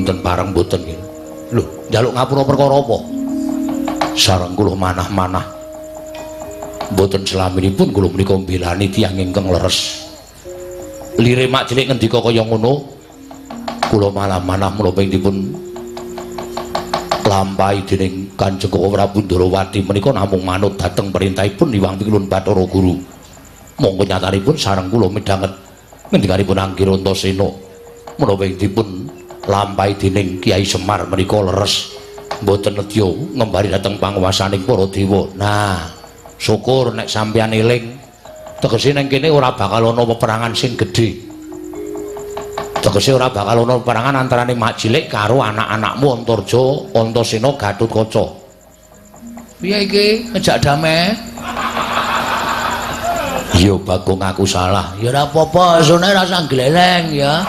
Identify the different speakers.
Speaker 1: dinten bareng mboten nggih. Lho, njaluk ngapura perkara apa? Sareng kula manah-manah. Mboten selaminipun kula menika mbelani tiyang ingkang leres. Lire mak cilik ngendika kaya ngono, kula malah manah menapa dipun lampahi dening Kanjeng Prabu Ndrawati menika namung manut dhateng perintahipun Hyang Pilun Bathara Guru. Monggo nyatanipun sareng kula midhanget ngendikanipun Anggir Antasena menapa dipun lampahi dening Kyai Semar menika leres mboten nedya ngembari dhateng panguwasaning para dewa. Nah, syukur nek sampeyan eling tegese ning kene ora bakal ana peperangan sing gedhe. Tegese ora bakal ana peperangan antarane mak cilik karo anak-anakmu Antarja, Antasena, Gatotkaca. Piye iki ngejak damai? Ya Bagong aku salah. Ya ora apa-apa, sune rasa gleleng ya.